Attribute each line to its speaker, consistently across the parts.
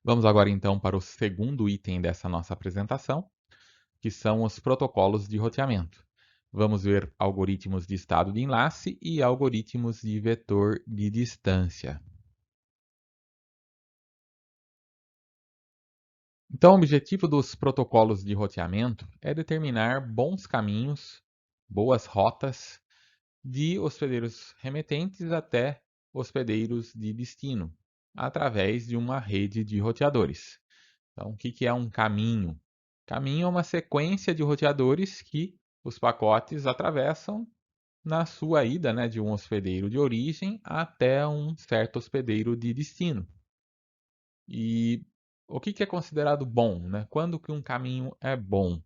Speaker 1: Vamos agora então para o segundo item dessa nossa apresentação, que são os protocolos de roteamento. Vamos ver algoritmos de estado de enlace e algoritmos de vetor de distância. Então, o objetivo dos protocolos de roteamento é determinar bons caminhos, boas rotas de hospedeiros remetentes até hospedeiros de destino, através de uma rede de roteadores. Então, o que é um caminho? Caminho é uma sequência de roteadores que os pacotes atravessam na sua ida, né, de um hospedeiro de origem até um certo hospedeiro de destino. E o que é considerado bom, né? Quando que um caminho é bom?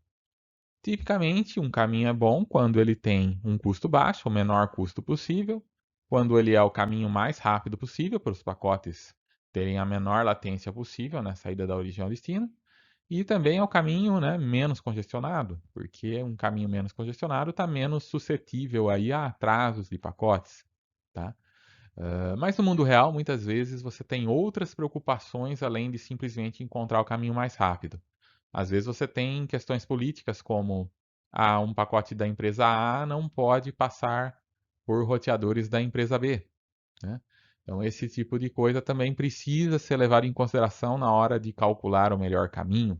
Speaker 1: Tipicamente, um caminho é bom quando ele tem um custo baixo, o menor custo possível, quando ele é o caminho mais rápido possível para os pacotes terem a menor latência possível na saída da origem ao destino, e também é o caminho, né, menos congestionado, porque um caminho menos congestionado está menos suscetível aí a atrasos de pacotes, tá? Mas no mundo real, muitas vezes você tem outras preocupações além de simplesmente encontrar o caminho mais rápido. Às vezes você tem questões políticas como um pacote da empresa A não pode passar por roteadores da empresa B, né? Então esse tipo de coisa também precisa ser levado em consideração na hora de calcular o melhor caminho.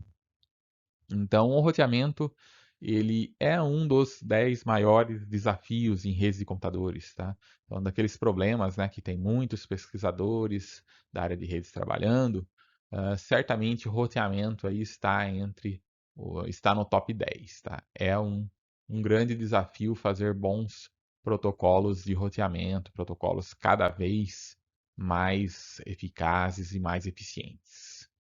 Speaker 1: Então, o roteamento, ele é um dos 10 maiores desafios em redes de computadores, tá? Então, daqueles problemas, né, que tem muitos pesquisadores da área de redes trabalhando, certamente o roteamento aí está no top 10, tá? É um grande desafio fazer bons protocolos de roteamento, protocolos cada vez mais eficazes e mais eficientes.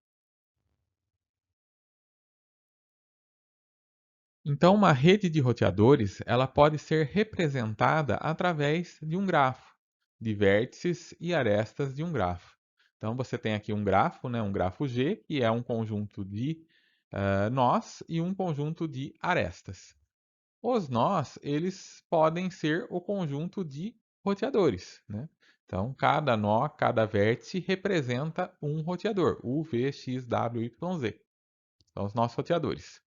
Speaker 1: Então, uma rede de roteadores, ela pode ser representada através de um grafo, de vértices e arestas de um grafo. Então, você tem aqui um grafo, né, um grafo G, que é um conjunto de nós e um conjunto de arestas. Os nós, eles podem ser o conjunto de roteadores, né? Então, cada nó, cada vértice representa um roteador, U, V, X, W, Y, Z. São os nossos roteadores.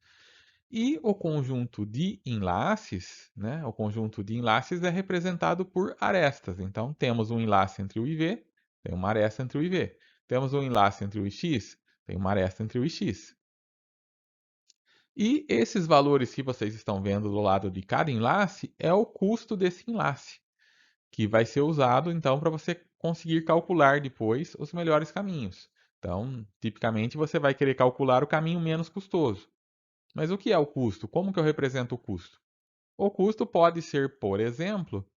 Speaker 1: E o conjunto de enlaces, né? O conjunto de enlaces é representado por arestas. Então, temos um enlace entre o IV, tem uma aresta entre o IV. Temos um enlace entre o IX, tem uma aresta entre o IX. E esses valores que vocês estão vendo do lado de cada enlace é o custo desse enlace, que vai ser usado então para você conseguir calcular depois os melhores caminhos. Então, tipicamente você vai querer calcular o caminho menos custoso. Mas o que é o custo? Como que eu represento o custo? O custo pode ser, por exemplo,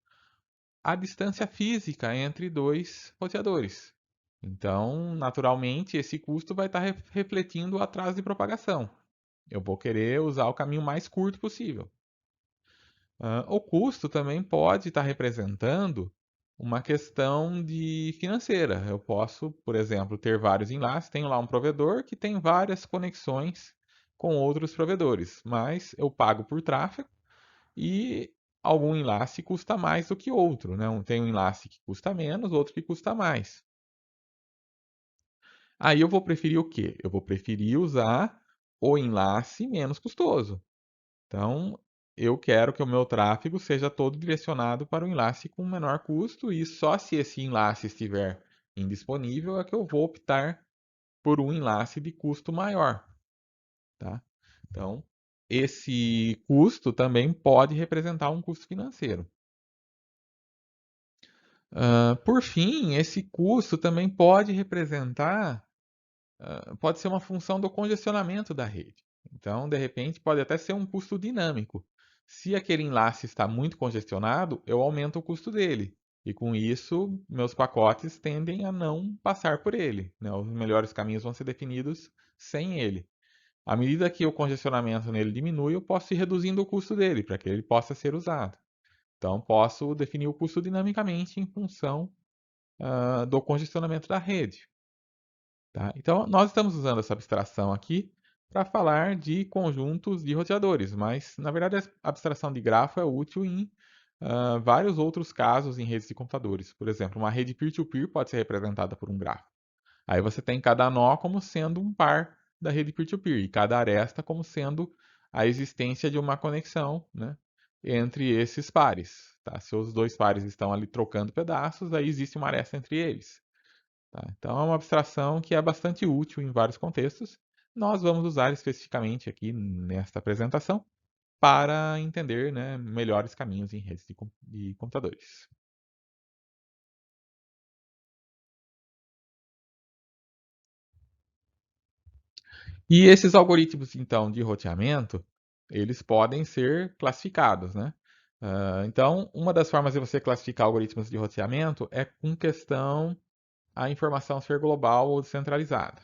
Speaker 1: a distância física entre dois roteadores. Então, naturalmente, esse custo vai estar refletindo o atraso de propagação. Eu vou querer usar o caminho mais curto possível. O custo também pode estar representando uma questão de financeira. Eu posso, por exemplo, ter vários enlaces, tenho lá um provedor que tem várias conexões com outros provedores, mas eu pago por tráfego e algum enlace custa mais do que outro, né? Tem um enlace que custa menos, outro que custa mais. Aí eu vou preferir o quê? Eu vou preferir usar o enlace menos custoso. Então, eu quero que o meu tráfego seja todo direcionado para o enlace com menor custo e só se esse enlace estiver indisponível é que eu vou optar por um enlace de custo maior, tá? Então, esse custo também pode representar um custo financeiro. Por fim, esse custo também pode representar, pode ser uma função do congestionamento da rede. Então, de repente, pode até ser um custo dinâmico. Se aquele enlace está muito congestionado, eu aumento o custo dele. E com isso, meus pacotes tendem a não passar por ele, né? Os melhores caminhos vão ser definidos sem ele. À medida que o congestionamento nele diminui, eu posso ir reduzindo o custo dele para que ele possa ser usado. Então, posso definir o custo dinamicamente em função do congestionamento da rede. Tá? Então, nós estamos usando essa abstração aqui para falar de conjuntos de roteadores, mas, na verdade, a abstração de grafo é útil em vários outros casos em redes de computadores. Por exemplo, uma rede peer-to-peer pode ser representada por um grafo. Aí você tem cada nó como sendo um par da rede peer-to-peer, e cada aresta como sendo a existência de uma conexão, né, entre esses pares. Tá? Se os dois pares estão ali trocando pedaços, aí existe uma aresta entre eles. Tá? Então é uma abstração que é bastante útil em vários contextos. Nós vamos usar especificamente aqui nesta apresentação para entender, né, melhores caminhos em redes de computadores. E esses algoritmos, então, de roteamento, eles podem ser classificados, né? Então, uma das formas de você classificar algoritmos de roteamento é com questão a informação ser global ou descentralizada.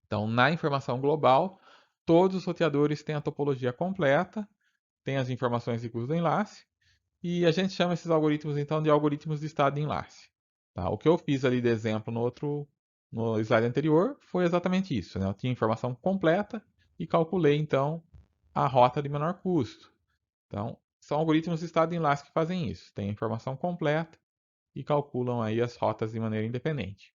Speaker 1: Então, na informação global, todos os roteadores têm a topologia completa, têm as informações de custo do enlace, e a gente chama esses algoritmos, então, de algoritmos de estado de enlace. Tá? O que eu fiz ali de exemplo no slide anterior foi exatamente isso. Né? Eu tinha informação completa e calculei, então, a rota de menor custo. Então, são algoritmos de estado de enlace que fazem isso. Tem a informação completa e calculam aí as rotas de maneira independente.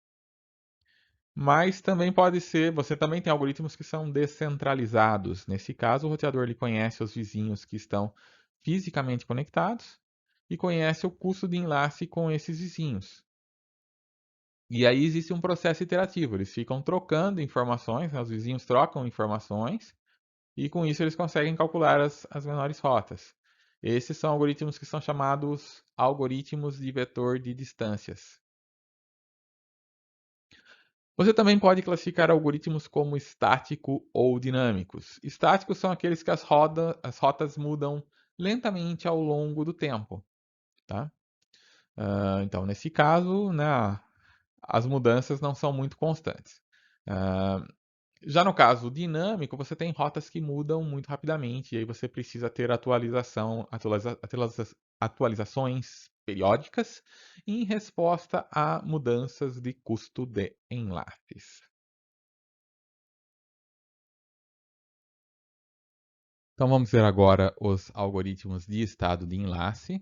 Speaker 1: Mas também pode ser, você também tem algoritmos que são descentralizados. Nesse caso, o roteador ele conhece os vizinhos que estão fisicamente conectados e conhece o custo de enlace com esses vizinhos. E aí existe um processo iterativo, eles ficam trocando informações, né? Os vizinhos trocam informações e com isso eles conseguem calcular as menores rotas. Esses são algoritmos que são chamados algoritmos de vetor de distâncias. Você também pode classificar algoritmos como estático ou dinâmicos. Estáticos são aqueles que as rotas mudam lentamente ao longo do tempo. Tá? Então, nesse caso, né, as mudanças não são muito constantes. Já no caso dinâmico, você tem rotas que mudam muito rapidamente, e aí você precisa ter atualizações periódicas em resposta a mudanças de custo de enlaces. Então vamos ver agora os algoritmos de estado de enlace.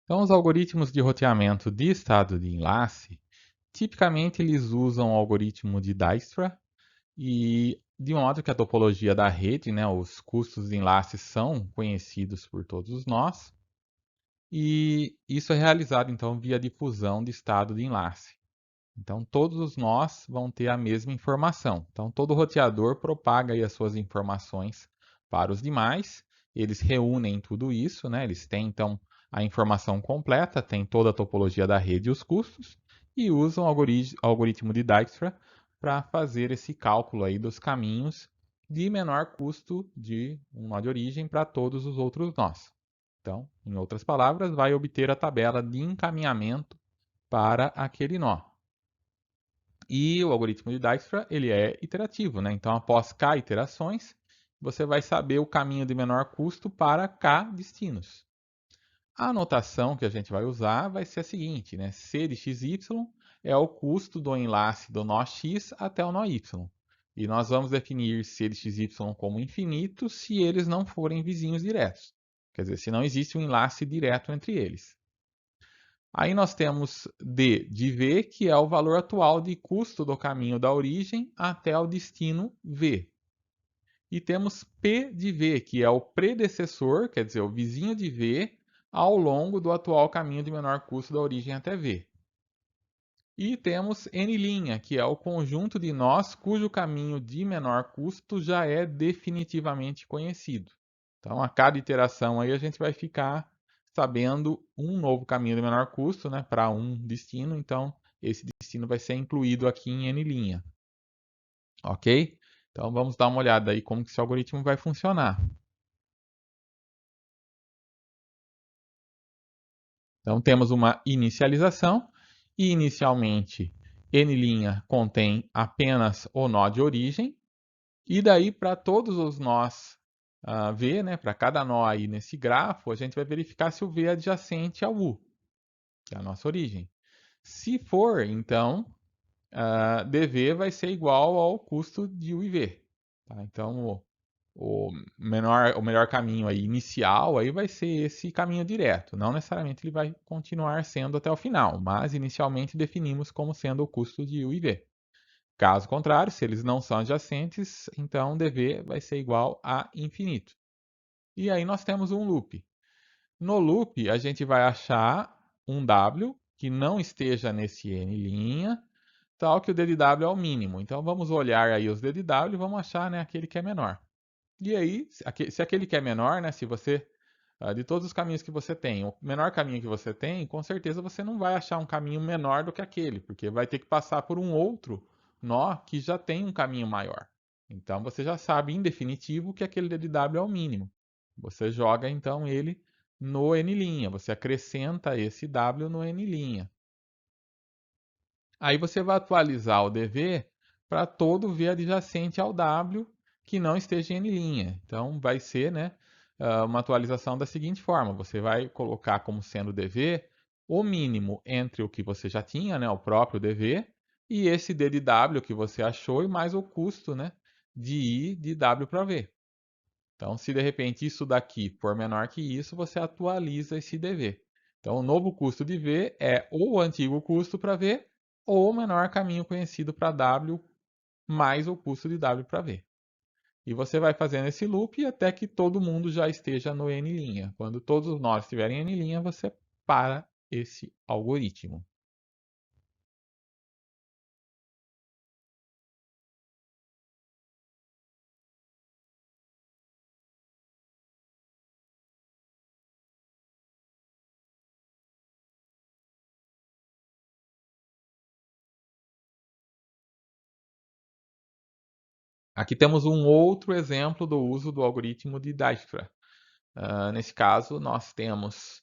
Speaker 1: Então os algoritmos de roteamento de estado de enlace, tipicamente eles usam o algoritmo de Dijkstra e de modo que a topologia da rede, né, os custos de enlace são conhecidos por todos nós, e isso é realizado então via difusão de estado de enlace. Então todos os nós vão ter a mesma informação. Então todo roteador propaga aí as suas informações para os demais. Eles reúnem tudo isso, né? Eles têm então a informação completa, tem toda a topologia da rede e os custos e usam o algoritmo de Dijkstra para fazer esse cálculo aí dos caminhos de menor custo de um nó de origem para todos os outros nós. Então, em outras palavras, vai obter a tabela de encaminhamento para aquele nó. E o algoritmo de Dijkstra, ele é iterativo, né? Então, após k iterações, você vai saber o caminho de menor custo para k destinos. A notação que a gente vai usar vai ser a seguinte, né? C de xy é o custo do enlace do nó x até o nó y. E nós vamos definir C de xy como infinito se eles não forem vizinhos diretos. Quer dizer, se não existe um enlace direto entre eles. Aí nós temos D de V, que é o valor atual de custo do caminho da origem até o destino V. E temos P de V, que é o predecessor, quer dizer, o vizinho de V, ao longo do atual caminho de menor custo da origem até V. E temos N', que é o conjunto de nós cujo caminho de menor custo já é definitivamente conhecido. Então, a cada iteração aí a gente vai ficar sabendo um novo caminho de menor custo, né, para um destino. Então, esse destino vai ser incluído aqui em N'. Ok? Então, vamos dar uma olhada aí como que esse algoritmo vai funcionar. Então, temos uma inicialização e, inicialmente, N' contém apenas o nó de origem. E daí, para todos os nós V, né, para cada nó aí nesse grafo, a gente vai verificar se o V é adjacente ao U, que é a nossa origem. Se for, então, dV vai ser igual ao custo de U e V. Tá? Então, o melhor caminho aí inicial aí vai ser esse caminho direto. Não necessariamente ele vai continuar sendo até o final, mas inicialmente definimos como sendo o custo de U e V. Caso contrário, se eles não são adjacentes, então dv vai ser igual a infinito. E aí nós temos um loop. No loop, a gente vai achar um W que não esteja nesse n', tal que o d de W é o mínimo. Então vamos olhar aí os d de W e vamos achar, né, aquele que é menor. E aí, se aquele que é menor, né, se você, de todos os caminhos que você tem, o menor caminho que você tem, com certeza você não vai achar um caminho menor do que aquele, porque vai ter que passar por um outro nó que já tem um caminho maior. Então você já sabe, em definitivo, que aquele d de W é o mínimo. Você joga então ele no n', você acrescenta esse W no n'. Aí você vai atualizar o dv para todo v adjacente ao w que não esteja em n'. Então vai ser, né, uma atualização da seguinte forma: você vai colocar como sendo dv o mínimo entre o que você já tinha, né, o próprio dv, e esse d de w que você achou, e mais o custo, né, de i de w para v. Então, se de repente isso daqui for menor que isso, você atualiza esse dv. Então, o novo custo de v é ou o antigo custo para v, ou o menor caminho conhecido para w, mais o custo de w para v. E você vai fazendo esse loop até que todo mundo já esteja no n'. Quando todos os nós estiverem em n', você para esse algoritmo. Aqui temos um outro exemplo do uso do algoritmo de Dijkstra. Nesse caso, nós temos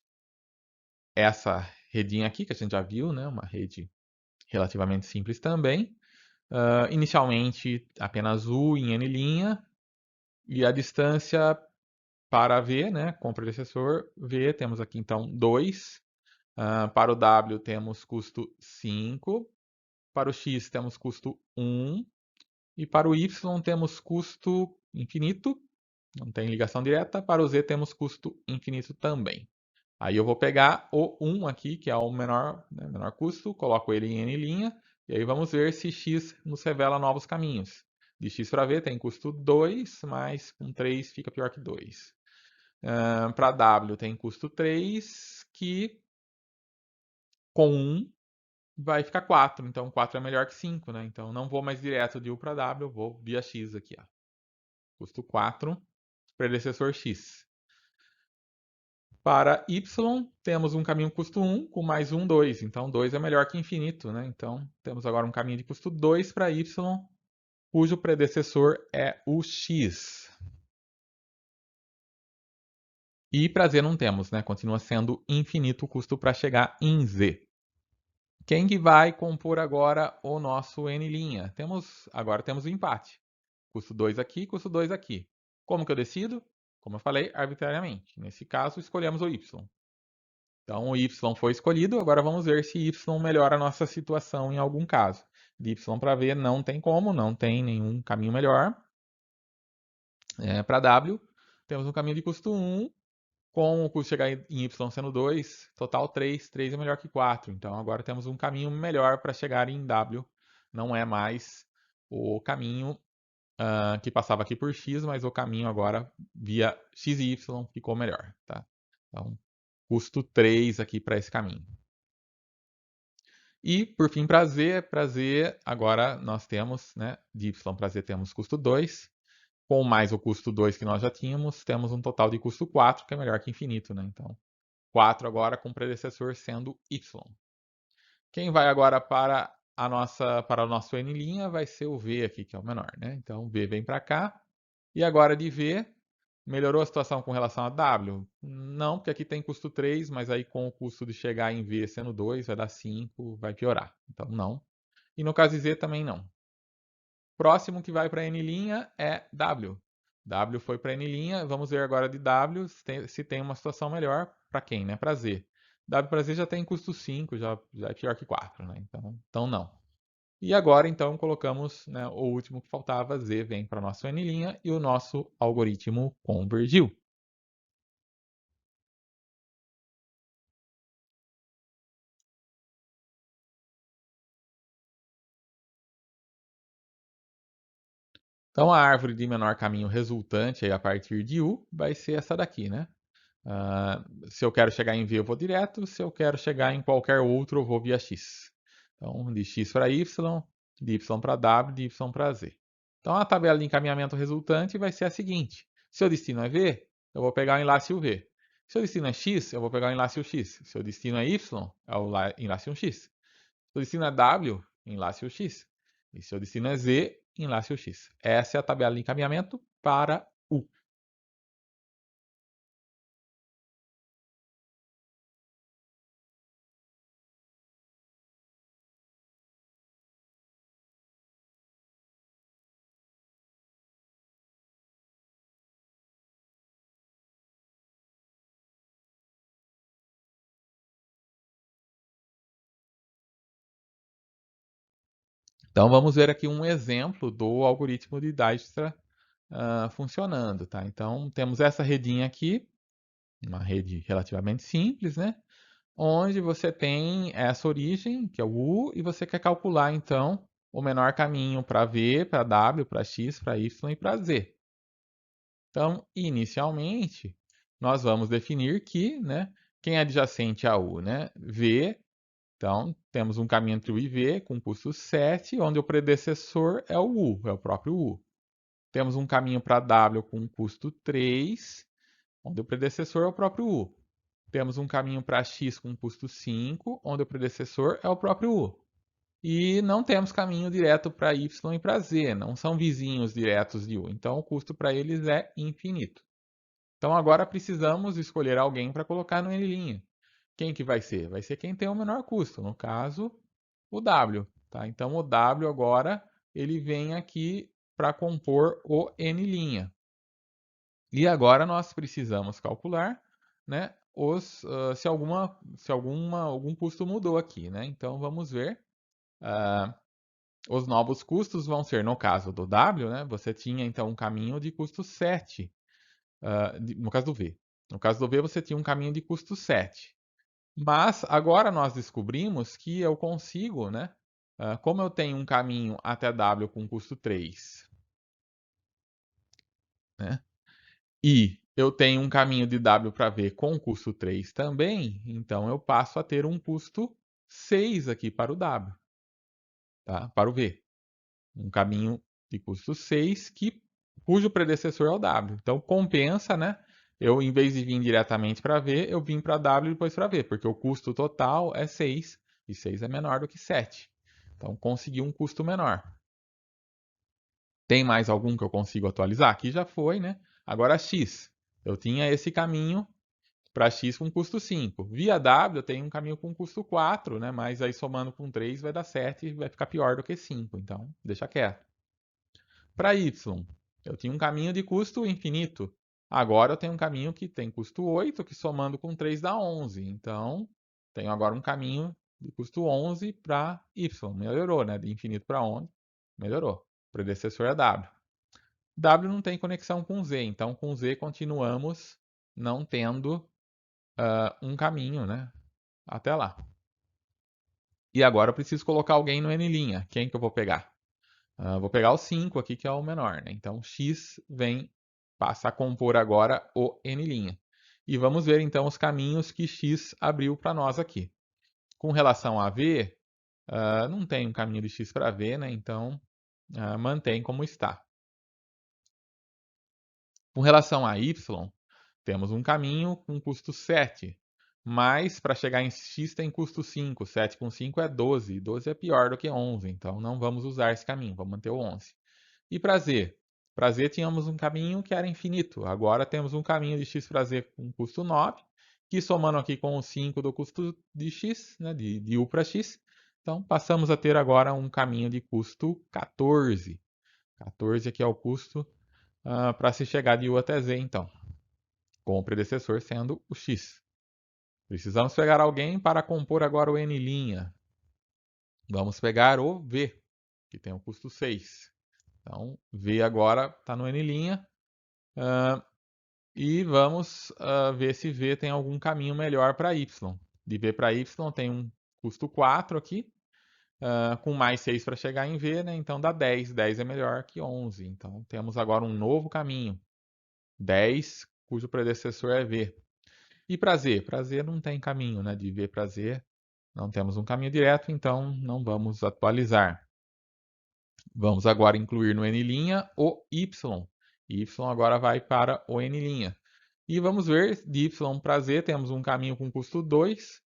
Speaker 1: essa redinha aqui, que a gente já viu, né? Uma rede relativamente simples também. Inicialmente, apenas U em N', e a distância para V, né, com o predecessor V, temos aqui então 2. Para o W temos custo 5. Para o X temos custo 1. E para o Y temos custo infinito, não tem ligação direta. Para o Z temos custo infinito também. Aí eu vou pegar o 1 aqui, que é o menor, né, menor custo, coloco ele em n', e aí vamos ver se x nos revela novos caminhos. De x para v tem custo 2, mas com 3 fica pior que 2. Para w tem custo 3, que com 1 vai ficar 4. Então 4 é melhor que 5, né? Então não vou mais direto de u para w, eu vou via x aqui. Ó. Custo 4, predecessor x. Para y, temos um caminho custo 1 com mais 1, 2. Então, 2 é melhor que infinito, né? Então, temos agora um caminho de custo 2 para y, cujo predecessor é o x. E para z não temos, né? Continua sendo infinito o custo para chegar em z. Quem que vai compor agora o nosso n'? Agora temos o empate. Custo 2 aqui, custo 2 aqui. Como que eu decido? Como eu falei, arbitrariamente. Nesse caso, escolhemos o y. Então, o y foi escolhido, agora vamos ver se y melhora a nossa situação em algum caso. De y para v não tem como, não tem nenhum caminho melhor. Para w, temos um caminho de custo 1, com o custo chegar em y sendo 2, total 3, 3 é melhor que 4. Então, agora temos um caminho melhor para chegar em w. Não é mais o caminho que passava aqui por x, mas o caminho agora via x e y ficou melhor. Tá? Então, custo 3 aqui para esse caminho. E, por fim, para Z, agora nós temos, né, de Y para Z temos custo 2, com mais o custo 2 que nós já tínhamos, temos um total de custo 4, que é melhor que infinito, né? Então, 4 agora com o predecessor sendo Y. Quem vai agora para o nosso N' vai ser o V aqui, que é o menor, né? Então, V vem para cá. E agora de V, melhorou a situação com relação a W? Não, porque aqui tem custo 3, mas aí com o custo de chegar em V sendo 2, vai dar 5, vai piorar. Então, não. E no caso de Z também não. Próximo que vai para N' é W. W foi para N', vamos ver agora de W se tem uma situação melhor para quem, né? Para Z. W para Z já tem custo 5, já é pior que 4, né? Então não. E agora, então, colocamos, né, o último que faltava, z vem para nosso n' e o nosso algoritmo convergiu. Então, a árvore de menor caminho resultante aí, a partir de u vai ser essa daqui, né? Se eu quero chegar em v, eu vou direto. Se eu quero chegar em qualquer outro, eu vou via x. Então, de x para y, de y para w, de y para z. Então, a tabela de encaminhamento resultante vai ser a seguinte. Se o destino é v, eu vou pegar o enlace uv. Se o destino é x, eu vou pegar o enlace ux. Se o destino é y, é o enlace 1x. Se o destino é w, enlace ux. E se o destino é z, enlace ux. Essa é a tabela de encaminhamento para u. Então, vamos ver aqui um exemplo do algoritmo de Dijkstra funcionando, tá? Então, temos essa redinha aqui, uma rede relativamente simples, né? Onde você tem essa origem, que é o U, e você quer calcular, então, o menor caminho para V, para W, para X, para Y e para Z. Então, inicialmente, nós vamos definir que, né, quem é adjacente a U, né? V. Então, temos um caminho entre U e V com custo 7, onde o predecessor é o U, é o próprio U. Temos um caminho para W com custo 3, onde o predecessor é o próprio U. Temos um caminho para X com custo 5, onde o predecessor é o próprio U. E não temos caminho direto para Y e para Z, não são vizinhos diretos de U. Então, o custo para eles é infinito. Então, agora precisamos escolher alguém para colocar no N'. Quem que vai ser? Vai ser quem tem o menor custo, no caso, o W. Tá? Então, o W agora ele vem aqui para compor o N'. E agora nós precisamos calcular, né, algum custo mudou aqui. Né? Então, vamos ver. Os novos custos vão ser, no caso do W, né, você tinha então um caminho de custo 7, no caso do V. No caso do V, você tinha um caminho de custo 7. Mas agora nós descobrimos que eu consigo, né? Como eu tenho um caminho até W com custo 3, né? E eu tenho um caminho de W para V com custo 3 também, então eu passo a ter um custo 6 aqui para o W, tá? Para o V. Um caminho de custo 6 cujo predecessor é o W. Então compensa, né? Eu, em vez de vir diretamente para V, eu vim para W e depois para V, porque o custo total é 6, e 6 é menor do que 7. Então, consegui um custo menor. Tem mais algum que eu consigo atualizar? Aqui já foi, né? Agora, X. Eu tinha esse caminho para X com custo 5. Via W, eu tenho um caminho com custo 4, né? Mas aí, somando com 3, vai dar 7 e vai ficar pior do que 5. Então, deixa quieto. Para Y, eu tinha um caminho de custo infinito. Agora eu tenho um caminho que tem custo 8, que somando com 3 dá 11. Então, tenho agora um caminho de custo 11 para Y. Melhorou, né? De infinito para 11. Melhorou. O predecessor é W. W não tem conexão com Z, então com Z continuamos não tendo um caminho, né? Até lá. E agora eu preciso colocar alguém no N'. Quem que eu vou pegar? Vou pegar o 5 aqui, que é o menor, né? Então, x passa a compor agora o N'. E vamos ver, então, os caminhos que x abriu para nós aqui. Com relação a v, não tem um caminho de x para v, né? Então, mantém como está. Com relação a y, temos um caminho com custo 7. Mas, para chegar em x tem custo 5. 7 com 5 é 12. 12 é pior do que 11. Então, não vamos usar esse caminho. Vamos manter o 11. E para z? Para z tínhamos um caminho que era infinito. Agora temos um caminho de x para z com custo 9, que somando aqui com o 5 do custo de x, né, de u para x, então passamos a ter agora um caminho de custo 14. 14 aqui é o custo para se chegar de u até z, então, com o predecessor sendo o x. Precisamos pegar alguém para compor agora o n'. Vamos pegar o v. que tem o custo 6. Então, V agora está no N'. E vamos ver se V tem algum caminho melhor para Y. De V para Y tem um custo 4 aqui, com mais 6 para chegar em V, né? Então dá 10. 10 é melhor que 11. Então temos agora um novo caminho. 10, cujo predecessor é V. E para Z? Para Z não tem caminho, né? De V para Z não temos um caminho direto, então não vamos atualizar. Vamos agora incluir no N' o Y. Y agora vai para o N'. E vamos ver, de Y para Z temos um caminho com custo 2.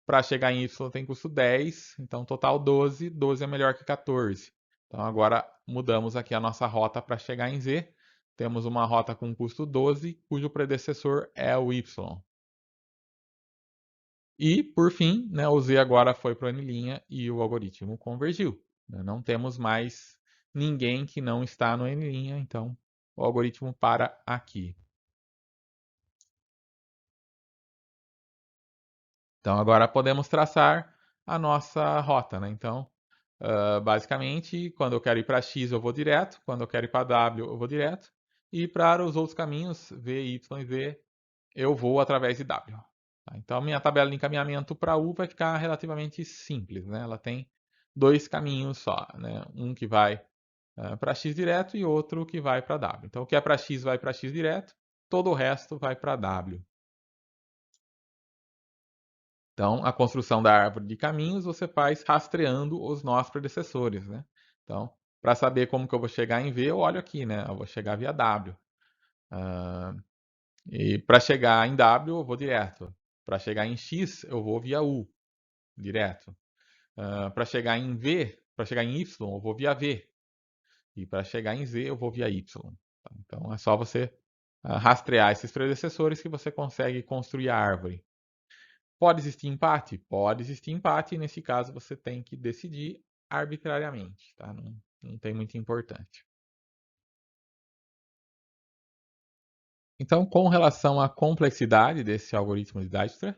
Speaker 1: Para chegar em Y tem custo 10. Então, total 12. 12 é melhor que 14. Então, agora mudamos aqui a nossa rota para chegar em Z. Temos uma rota com custo 12, cujo predecessor é o Y. E, por fim, né, o Z agora foi para o N' e o algoritmo convergiu. Né? Não temos mais ninguém que não está no N', então o algoritmo para aqui. Então, agora podemos traçar a nossa rota. Né? Então, basicamente, quando eu quero ir para X, eu vou direto. Quando eu quero ir para W, eu vou direto. E para os outros caminhos, V, Y e Z, eu vou através de W. Tá? Então, a minha tabela de encaminhamento para U vai ficar relativamente simples. Né? Ela tem dois caminhos só. Né? Um que vai para X direto e outro que vai para W. Então, o que é para X vai para X direto, todo o resto vai para W. Então, a construção da árvore de caminhos você faz rastreando os nossos predecessores, né? Então, para saber como que eu vou chegar em V, eu olho aqui, né? Eu vou chegar via W. E para chegar em W, eu vou direto. Para chegar em X, eu vou via U, direto. Para chegar em V, para chegar em Y, eu vou via V. E para chegar em Z, eu vou via Y. Então, é só você rastrear esses predecessores que você consegue construir a árvore. Pode existir empate? Pode existir empate, e nesse caso você tem que decidir arbitrariamente, tá? Não tem muita importância. Então, com relação à complexidade desse algoritmo de Dijkstra,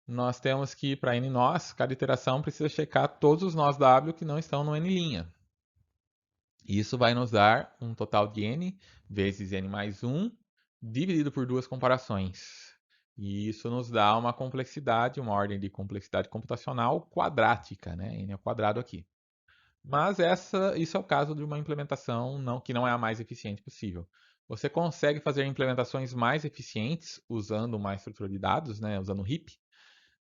Speaker 1: nós temos que, para n nós, cada iteração precisa checar todos os nós W que não estão no n'. Isso vai nos dar um total de n vezes n mais 1, dividido por duas comparações. E isso nos dá uma complexidade, uma ordem de complexidade computacional quadrática, né? N ao quadrado aqui. Mas isso é o caso de uma implementação que não é a mais eficiente possível. Você consegue fazer implementações mais eficientes usando uma estrutura de dados, né? Usando o HIP.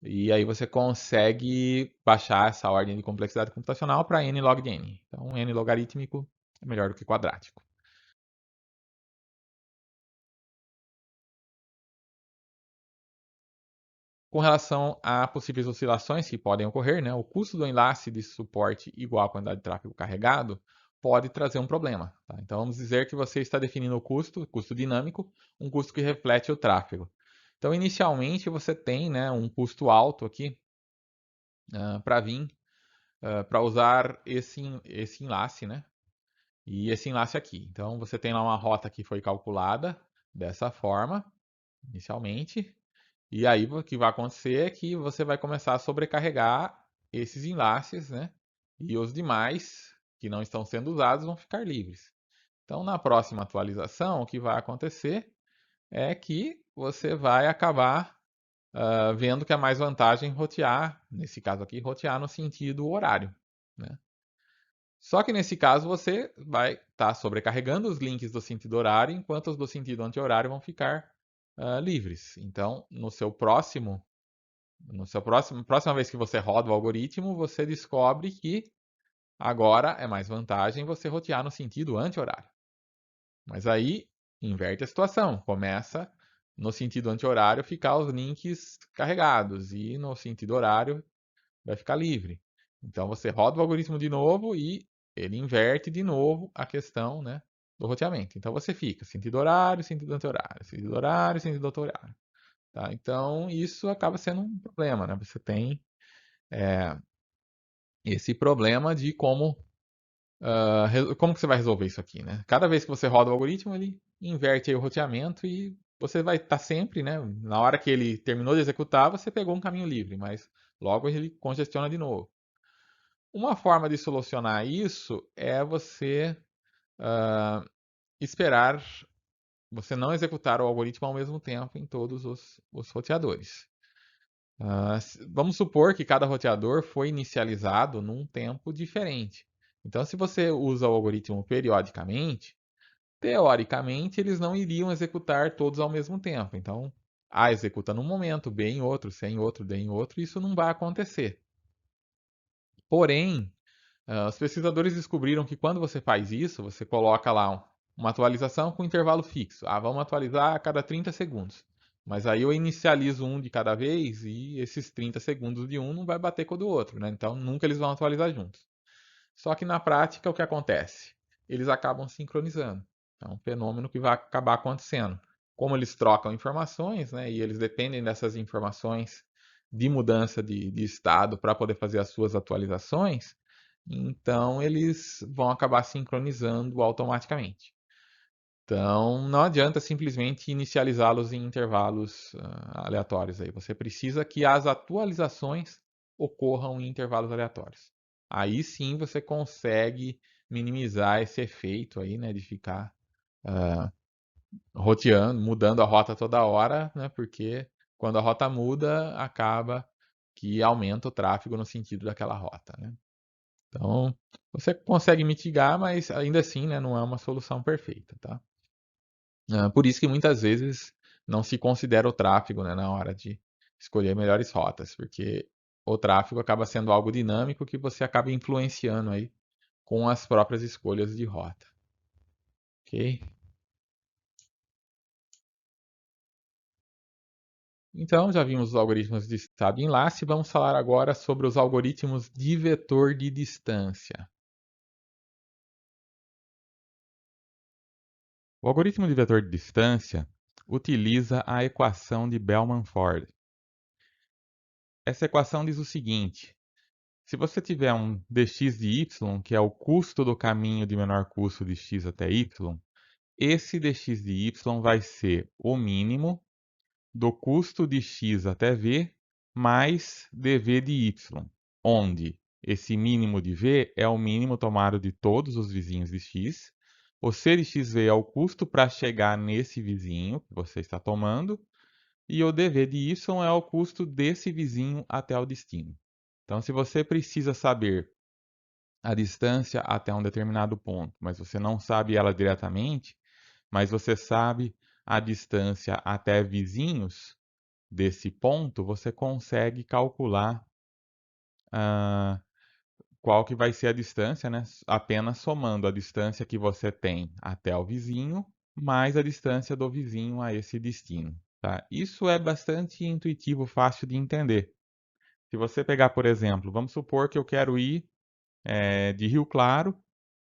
Speaker 1: E aí você consegue baixar essa ordem de complexidade computacional para n log de n. Então, n logarítmico é melhor do que quadrático. Com relação a possíveis oscilações que podem ocorrer, né, o custo do enlace de suporte igual à quantidade de tráfego carregado pode trazer um problema. Tá? Então, vamos dizer que você está definindo o custo dinâmico, um custo que reflete o tráfego. Então, inicialmente, você tem, né, um custo alto aqui para vir, para usar esse enlace, né? E esse enlace aqui. Então, você tem lá uma rota que foi calculada dessa forma, inicialmente. E aí o que vai acontecer é que você vai começar a sobrecarregar esses enlaces, né? E os demais que não estão sendo usados vão ficar livres. Então, na próxima atualização, o que vai acontecer é que você vai acabar vendo que é mais vantagem rotear, nesse caso aqui, rotear no sentido horário, né? Só que nesse caso você vai estar sobrecarregando os links do sentido horário, enquanto os do sentido anti-horário vão ficar livres. Então, próxima vez que você roda o algoritmo, você descobre que agora é mais vantagem você rotear no sentido anti-horário. Mas aí inverte a situação, começa no sentido anti-horário ficar os links carregados e no sentido horário vai ficar livre. Então você roda o algoritmo de novo e ele inverte de novo a questão, né, do roteamento. Então você fica sentido horário, sentido anti-horário, sentido horário, sentido anti-horário. Tá? Então isso acaba sendo um problema, né? Você tem esse problema de como que você vai resolver isso aqui, né? Cada vez que você roda o algoritmo, ele inverte o roteamento e você vai estar sempre, né? Na hora que ele terminou de executar, você pegou um caminho livre, mas logo ele congestiona de novo. Uma forma de solucionar isso é você esperar, você não executar o algoritmo ao mesmo tempo em todos os roteadores. Vamos supor que cada roteador foi inicializado num tempo diferente. Então, se você usa o algoritmo periodicamente, teoricamente eles não iriam executar todos ao mesmo tempo. Então, A executa num momento, B em outro, C em outro, D em outro, e isso não vai acontecer. Porém, os pesquisadores descobriram que quando você faz isso, você coloca lá uma atualização com intervalo fixo. Vamos atualizar a cada 30 segundos. Mas aí eu inicializo um de cada vez e esses 30 segundos de um não vai bater com o do outro, né? Então nunca eles vão atualizar juntos. Só que na prática o que acontece? Eles acabam sincronizando. É um fenômeno que vai acabar acontecendo. Como eles trocam informações, né, e eles dependem dessas informações de mudança de estado para poder fazer as suas atualizações, então eles vão acabar sincronizando automaticamente. Então não adianta simplesmente inicializá-los em intervalos aleatórios aí. Você precisa que as atualizações ocorram em intervalos aleatórios. Aí sim você consegue minimizar esse efeito aí, né, de ficar roteando, mudando a rota toda hora, né, porque quando a rota muda, acaba que aumenta o tráfego no sentido daquela rota, né? Então, você consegue mitigar, mas ainda assim, né, não é uma solução perfeita, tá? Por isso que muitas vezes não se considera o tráfego, né, na hora de escolher melhores rotas, porque o tráfego acaba sendo algo dinâmico que você acaba influenciando aí com as próprias escolhas de rota, ok? Então, já vimos os algoritmos de estado e enlace, vamos falar agora sobre os algoritmos de vetor de distância. O algoritmo de vetor de distância utiliza a equação de Bellman-Ford. Essa equação diz o seguinte: se você tiver um dx de y, que é o custo do caminho de menor custo de x até y, esse dx de y vai ser o mínimo do custo de x até v mais dv de y, onde esse mínimo de v é o mínimo tomado de todos os vizinhos de x, o c de xv é o custo para chegar nesse vizinho que você está tomando, e o dv de y é o custo desse vizinho até o destino. Então, se você precisa saber a distância até um determinado ponto, mas você não sabe ela diretamente, mas você sabe a distância até vizinhos desse ponto, você consegue calcular qual que vai ser a distância, né? Apenas somando a distância que você tem até o vizinho, mais a distância do vizinho a esse destino. Tá? Isso é bastante intuitivo, fácil de entender. Se você pegar, por exemplo, vamos supor que eu quero ir de Rio Claro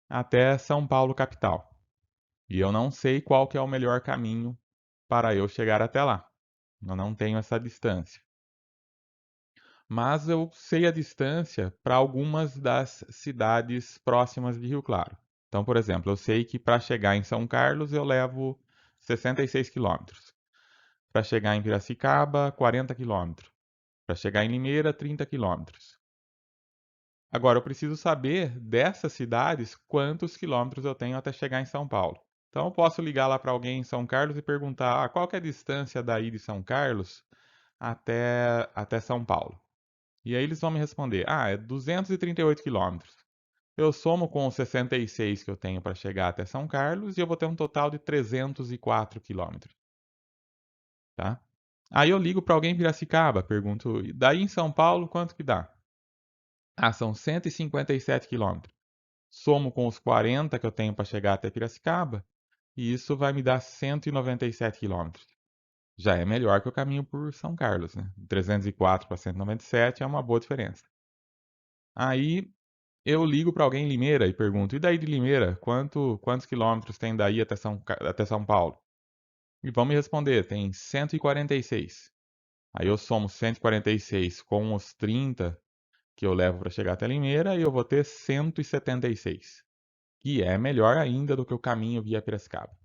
Speaker 1: até São Paulo, capital. E eu não sei qual que é o melhor caminho para eu chegar até lá. Eu não tenho essa distância. Mas eu sei a distância para algumas das cidades próximas de Rio Claro. Então, por exemplo, eu sei que para chegar em São Carlos eu levo 66 quilômetros. Para chegar em Piracicaba, 40 quilômetros. Para chegar em Limeira, 30 quilômetros. Agora, eu preciso saber dessas cidades quantos quilômetros eu tenho até chegar em São Paulo. Então, eu posso ligar lá para alguém em São Carlos e perguntar qual que é a distância daí de São Carlos até São Paulo. E aí eles vão me responder, é 238 quilômetros. Eu somo com os 66 que eu tenho para chegar até São Carlos e eu vou ter um total de 304 quilômetros, tá? Aí eu ligo para alguém em Piracicaba, pergunto, daí em São Paulo quanto que dá? São 157 quilômetros. Somo com os 40 que eu tenho para chegar até Piracicaba e isso vai me dar 197 quilômetros. Já é melhor que o caminho por São Carlos, né? 304 para 197 é uma boa diferença. Aí eu ligo para alguém em Limeira e pergunto: e daí de Limeira, quantos quilômetros tem daí até São Paulo? E vão me responder: tem 146. Aí eu somo 146 com os 30 que eu levo para chegar até Limeira e eu vou ter 176, que é melhor ainda do que o caminho via Piracicaba.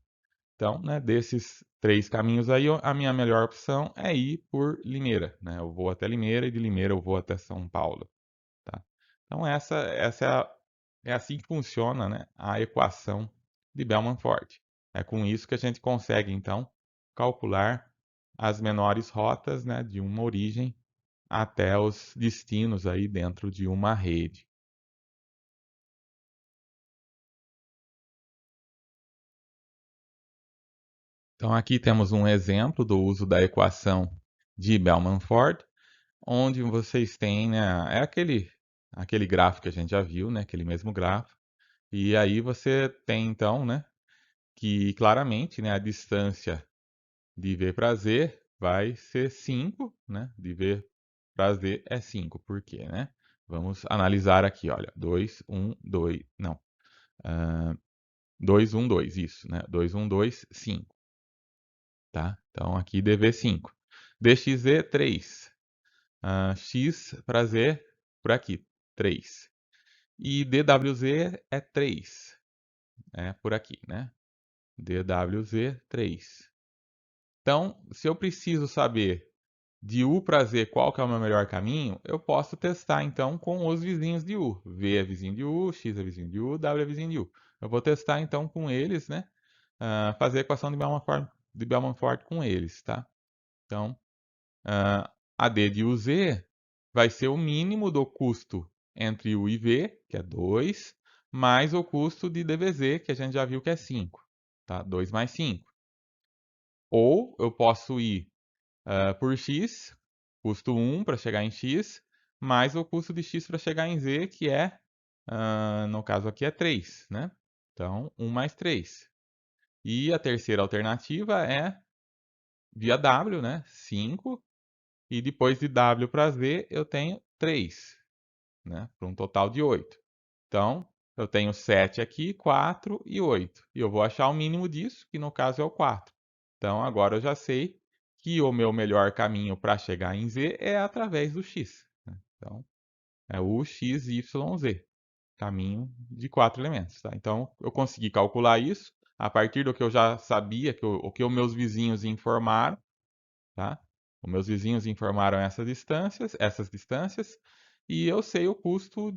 Speaker 1: Então, né, desses três caminhos aí, a minha melhor opção é ir por Limeira, né? Eu vou até Limeira e de Limeira eu vou até São Paulo, tá? Então, é assim que funciona, né, a equação de Bellman-Ford. É com isso que a gente consegue, então, calcular as menores rotas, né, de uma origem até os destinos aí dentro de uma rede. Então, aqui temos um exemplo do uso da equação de Bellman-Ford, onde vocês têm, né, é aquele gráfico que a gente já viu, né, aquele mesmo gráfico. E aí você tem, então, né, que claramente, né, a distância de V para Z vai ser 5, né? De V para Z é 5. Por quê, né? Vamos analisar aqui, olha. 2, 1, 2, não. 2, 1, 2, isso, né? 2, 1, 2, 5, tá? Então, aqui dV 5. dxz, 3. X para Z, por aqui, 3. E dwz é 3, por aqui, né? dwz, 3. Então, se eu preciso saber de U para Z qual que é o meu melhor caminho, eu posso testar então com os vizinhos de U. V é vizinho de U, X é vizinho de U, W é vizinho de U. Eu vou testar então com eles, né? Fazer a equação de Bellman-Ford com eles, tá? Então, a D de UZ vai ser o mínimo do custo entre U e V, que é 2, mais o custo de DVZ, que a gente já viu que é 5, tá? 2 mais 5. Ou eu posso ir por x, custo 1 para chegar em x, mais o custo de x para chegar em z, que é, no caso aqui, é 3, né? Então, 1 mais 3. E a terceira alternativa é via w, né? 5. E depois de w para z, eu tenho 3, né? Para um total de 8. Então, eu tenho 7 aqui, 4 e 8. E eu vou achar o mínimo disso, que no caso é o 4. Então, agora eu já sei que o meu melhor caminho para chegar em z é através do x, né? Então, é o x, y, z. Caminho de 4 elementos, tá? Então, eu consegui calcular isso a partir do que eu já sabia, o que os meus vizinhos informaram, tá? Os meus vizinhos informaram essas distâncias, e eu sei o custo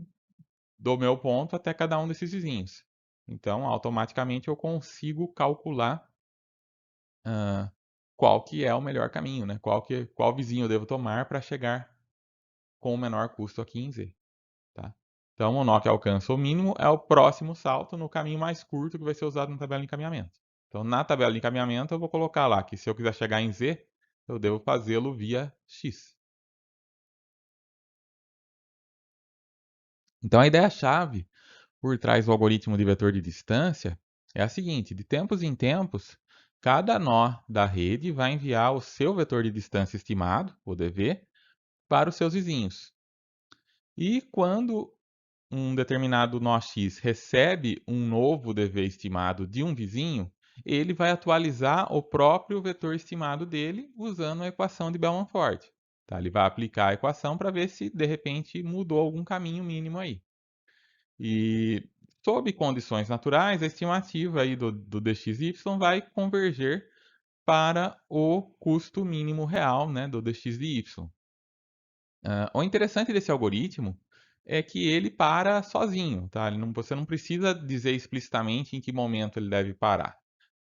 Speaker 1: do meu ponto até cada um desses vizinhos. Então, automaticamente eu consigo calcular qual que é o melhor caminho, né? Qual vizinho eu devo tomar para chegar com o menor custo aqui em Z, tá? Então, o nó que alcança o mínimo é o próximo salto no caminho mais curto que vai ser usado na tabela de encaminhamento. Então, na tabela de encaminhamento, eu vou colocar lá que se eu quiser chegar em Z, eu devo fazê-lo via X. Então, a ideia-chave por trás do algoritmo de vetor de distância é a seguinte: de tempos em tempos, cada nó da rede vai enviar o seu vetor de distância estimado, o dV, para os seus vizinhos. E quando um determinado nó x recebe um novo dV estimado de um vizinho, ele vai atualizar o próprio vetor estimado dele usando a equação de Bellman-Ford. Tá? Ele vai aplicar a equação para ver se de repente mudou algum caminho mínimo aí. E sob condições naturais, a estimativa aí do dxy vai converger para o custo mínimo real, né, do dx de y. O interessante desse algoritmo é que ele para sozinho, tá? Você não precisa dizer explicitamente em que momento ele deve parar,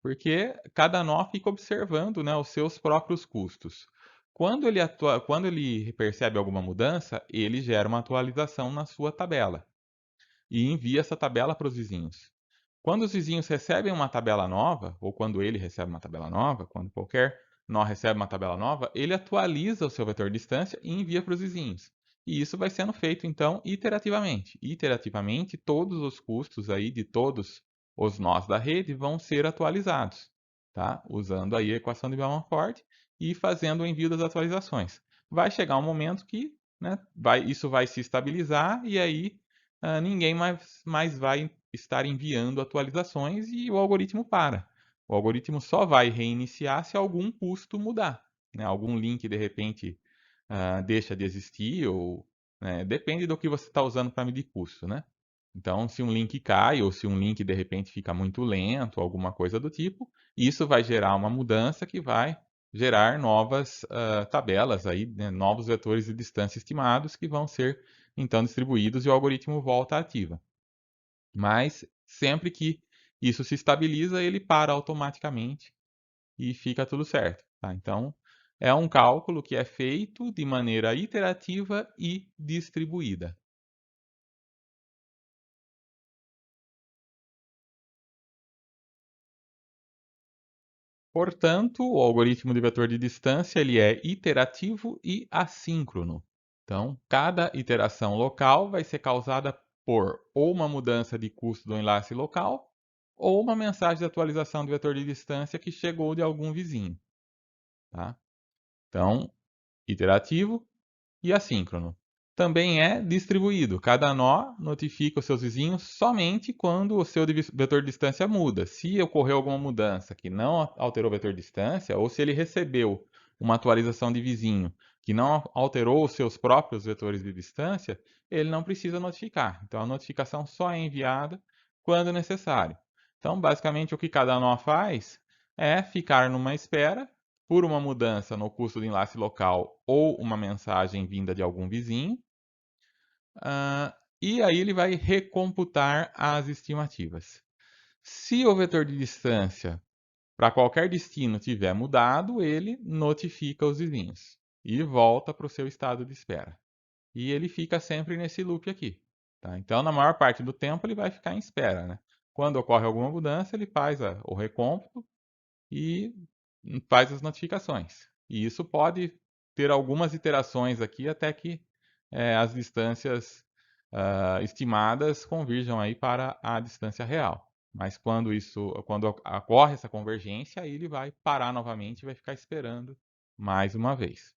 Speaker 1: porque cada nó fica observando, né, os seus próprios custos. Quando ele percebe alguma mudança, ele gera uma atualização na sua tabela e envia essa tabela para os vizinhos. Quando os vizinhos recebem uma tabela nova, ou quando ele recebe uma tabela nova, quando qualquer nó recebe uma tabela nova, ele atualiza o seu vetor de distância e envia para os vizinhos. E isso vai sendo feito, então, iterativamente. Iterativamente, todos os custos aí de todos os nós da rede vão ser atualizados, tá? Usando aí a equação de Bellman-Ford e fazendo o envio das atualizações. Vai chegar um momento que, né, isso vai se estabilizar e aí ninguém mais vai estar enviando atualizações e o algoritmo para. O algoritmo só vai reiniciar se algum custo mudar, né? Algum link de repente deixa de existir ou depende do que você está usando para medir custo, né? Então, se um link cai ou se um link de repente fica muito lento, alguma coisa do tipo, isso vai gerar uma mudança que vai gerar novas tabelas aí, né? Novos vetores de distância estimados que vão ser então distribuídos e o algoritmo volta ativa. Mas sempre que isso se estabiliza, ele para automaticamente e fica tudo certo. Tá? Então, é um cálculo que é feito de maneira iterativa e distribuída. Portanto, o algoritmo de vetor de distância ele é iterativo e assíncrono. Então, cada iteração local vai ser causada por ou uma mudança de custo do enlace local ou uma mensagem de atualização do vetor de distância que chegou de algum vizinho. Tá? Então, iterativo e assíncrono. Também é distribuído. Cada nó notifica os seus vizinhos somente quando o seu vetor de distância muda. Se ocorreu alguma mudança que não alterou o vetor de distância, ou se ele recebeu uma atualização de vizinho que não alterou os seus próprios vetores de distância, ele não precisa notificar. Então a notificação só é enviada quando necessário. Então, basicamente, o que cada nó faz é ficar numa espera por uma mudança no custo de enlace local ou uma mensagem vinda de algum vizinho, e aí ele vai recomputar as estimativas. Se o vetor de distância para qualquer destino tiver mudado, ele notifica os vizinhos e volta para o seu estado de espera. E ele fica sempre nesse loop aqui. Tá? Então, na maior parte do tempo, ele vai ficar em espera. Né? Quando ocorre alguma mudança, ele faz o recômputo e faz as notificações. E isso pode ter algumas iterações aqui até que as distâncias estimadas convirjam aí para a distância real. Mas quando ocorre essa convergência, aí ele vai parar novamente e vai ficar esperando mais uma vez.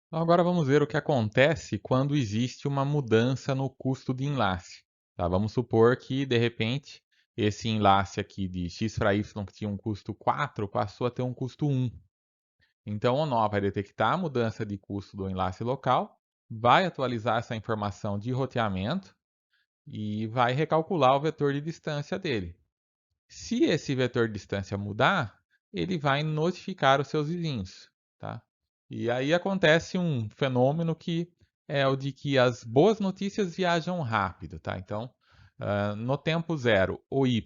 Speaker 1: Então, agora vamos ver o que acontece quando existe uma mudança no custo de enlace. Tá? Vamos supor que, de repente, esse enlace aqui de x para y, que tinha um custo 4, passou a ter um custo 1. Então, o nó vai detectar a mudança de custo do enlace local, vai atualizar essa informação de roteamento e vai recalcular o vetor de distância dele. Se esse vetor de distância mudar, ele vai notificar os seus vizinhos, tá? E aí acontece um fenômeno que é o de que as boas notícias viajam rápido, tá? Então, no tempo zero, o y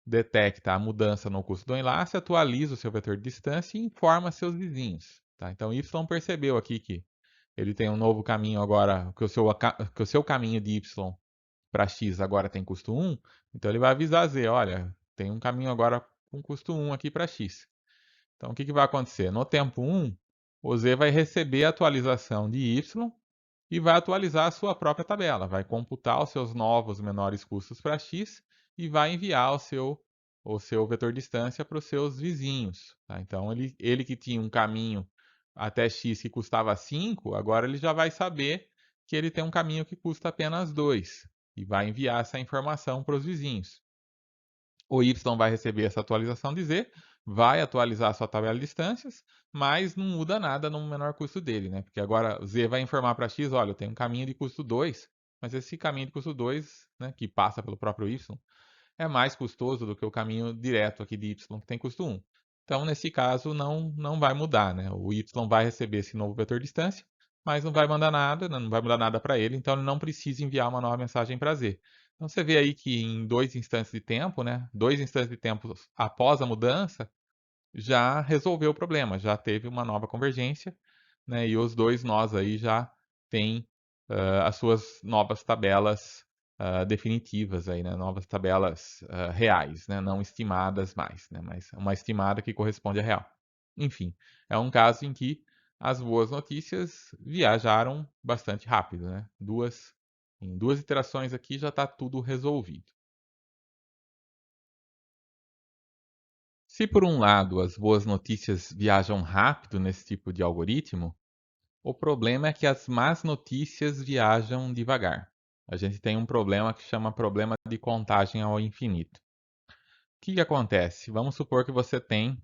Speaker 1: detecta a mudança no custo do enlace, atualiza o seu vetor de distância e informa seus vizinhos, tá? Então, y percebeu aqui que ele tem um novo caminho agora, que o seu caminho de y para x agora tem custo 1, então ele vai avisar z, olha, tem um caminho agora com custo 1 aqui para x. Então o que vai acontecer? No tempo 1, o z vai receber a atualização de y e vai atualizar a sua própria tabela, vai computar os seus novos menores custos para x e vai enviar o seu vetor distância para os seus vizinhos. Tá? Então ele que tinha um caminho até x que custava 5, agora ele já vai saber que ele tem um caminho que custa apenas 2 e vai enviar essa informação para os vizinhos. O y vai receber essa atualização de z, vai atualizar a sua tabela de distâncias, mas não muda nada no menor custo dele, né? Porque agora z vai informar para x, olha, eu tenho um caminho de custo 2, mas esse caminho de custo 2, né, que passa pelo próprio y, é mais custoso do que o caminho direto aqui de y, que tem custo 1. Então, nesse caso, não vai mudar, né? O y vai receber esse novo vetor de distância, mas não vai mandar nada, né? Não vai mudar nada para ele, então ele não precisa enviar uma nova mensagem para z. Então, você vê aí que em 2 instantes de tempo, né? 2 instantes de tempo após a mudança, já resolveu o problema, já teve uma nova convergência, né? E os dois nós aí já têm as suas novas tabelas definitivas aí, né? Novas tabelas reais, né? Não estimadas mais, né? Mas uma estimada que corresponde à real. Enfim, é um caso em que as boas notícias viajaram bastante rápido, né? Em 2 iterações aqui já está tudo resolvido. Se por um lado as boas notícias viajam rápido nesse tipo de algoritmo, o problema é que as más notícias viajam devagar. A gente tem um problema que chama problema de contagem ao infinito. O que acontece? Vamos supor que você tem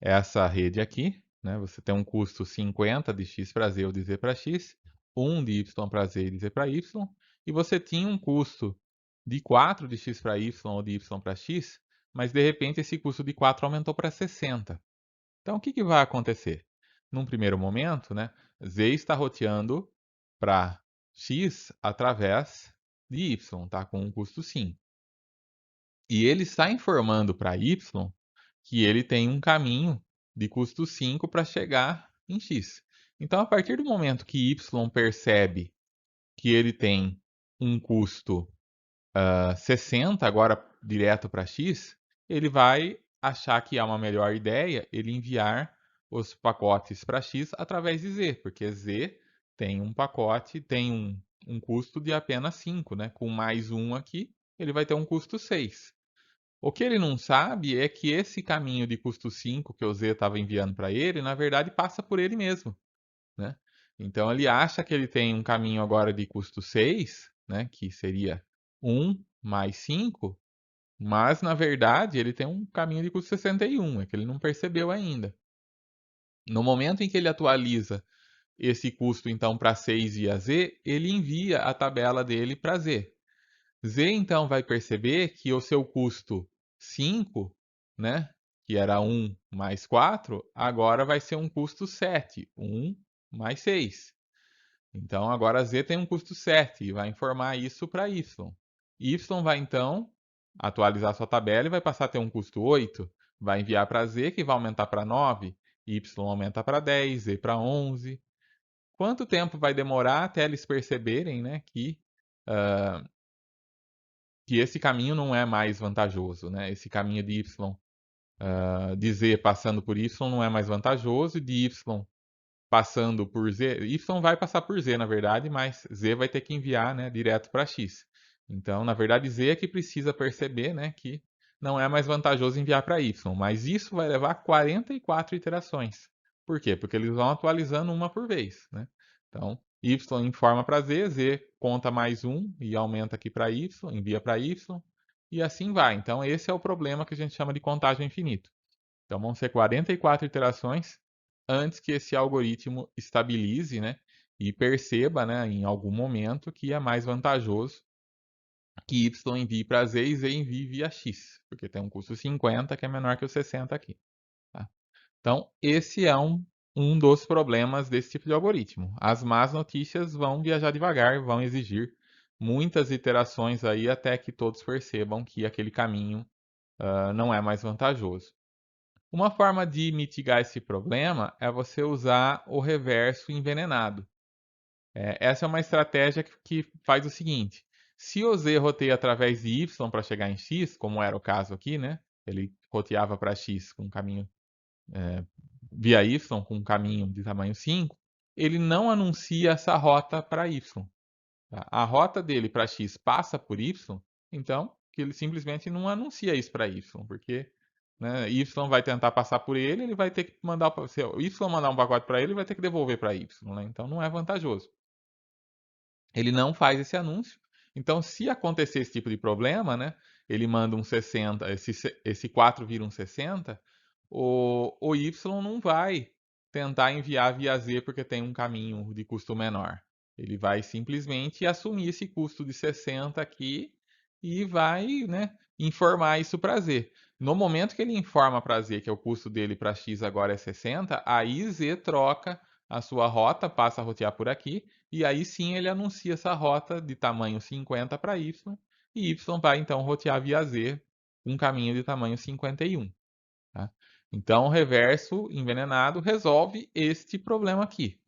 Speaker 1: essa rede aqui, né? Você tem um custo 50 de x para z ou de z para x, 1 de y para z e de z para y, e você tinha um custo de 4 de x para y ou de y para x, mas de repente esse custo de 4 aumentou para 60. Então, o que vai acontecer? Num primeiro momento, né, z está roteando para x através de y, tá? Com um custo 5. E ele está informando para y que ele tem um caminho de custo 5 para chegar em x. Então, a partir do momento que y percebe que ele tem um custo 60 agora direto para x, ele vai achar que é uma melhor ideia ele enviar os pacotes para x através de z, porque z tem um pacote, tem um custo de apenas 5, né? Com mais um aqui, ele vai ter um custo 6. O que ele não sabe é que esse caminho de custo 5 que o z estava enviando para ele, na verdade, passa por ele mesmo, né? Então ele acha que ele tem um caminho agora de custo 6, né, que seria 1 mais 5, mas na verdade ele tem um caminho de custo 61, é que ele não percebeu ainda. No momento em que ele atualiza esse custo então para 6 via z, ele envia a tabela dele para z. Z então vai perceber que o seu custo 5, né, que era 1 mais 4, agora vai ser um custo 7, 1 mais 6. Então agora z tem um custo 7 e vai informar isso para y. Y vai então atualizar sua tabela e vai passar a ter um custo 8, vai enviar para z que vai aumentar para 9, y aumenta para 10, z para 11. Quanto tempo vai demorar até eles perceberem, né, que esse caminho não é mais vantajoso, né? Esse caminho de y de z passando por y não é mais vantajoso, e de y passando por z, y vai passar por z, na verdade, mas z vai ter que enviar, né, direto para x. Então, na verdade, z é que precisa perceber, né, que não é mais vantajoso enviar para y, mas isso vai levar 44 iterações. Por quê? Porque eles vão atualizando uma por vez, né? Então, y informa para z, z conta mais um e aumenta aqui para y, envia para y, e assim vai. Então, esse é o problema que a gente chama de contagem infinito. Então, vão ser 44 iterações antes que esse algoritmo estabilize, né, e perceba, né, em algum momento que é mais vantajoso que y envie para z e z envie via x, porque tem um custo 50 que é menor que o 60 aqui. Tá? Então, esse é um dos problemas desse tipo de algoritmo. As más notícias vão viajar devagar, vão exigir muitas iterações aí até que todos percebam que aquele caminho não é mais vantajoso. Uma forma de mitigar esse problema é você usar o reverso envenenado. Essa é uma estratégia que faz o seguinte: se o z roteia através de y para chegar em x, como era o caso aqui, né? Ele roteava para x com um caminho via y com um caminho de tamanho 5, ele não anuncia essa rota para y. Tá? A rota dele para x passa por y, então que ele simplesmente não anuncia isso para y, porque né, y vai tentar passar por ele, ele vai ter que mandar, se o y mandar um pacote para ele, ele vai ter que devolver para y, né? Então não é vantajoso. Ele não faz esse anúncio. Então, se acontecer esse tipo de problema, né, ele manda um 60, esse 4 vira um 60, o Y não vai tentar enviar via Z porque tem um caminho de custo menor. Ele vai simplesmente assumir esse custo de 60 aqui e vai, né, informar isso para Z. No momento que ele informa para Z que o custo dele para X agora é 60, aí Z troca a sua rota, passa a rotear por aqui, e aí sim ele anuncia essa rota de tamanho 50 para Y, e Y vai então rotear via Z um caminho de tamanho 51. Tá? Então, o reverso envenenado resolve este problema aqui.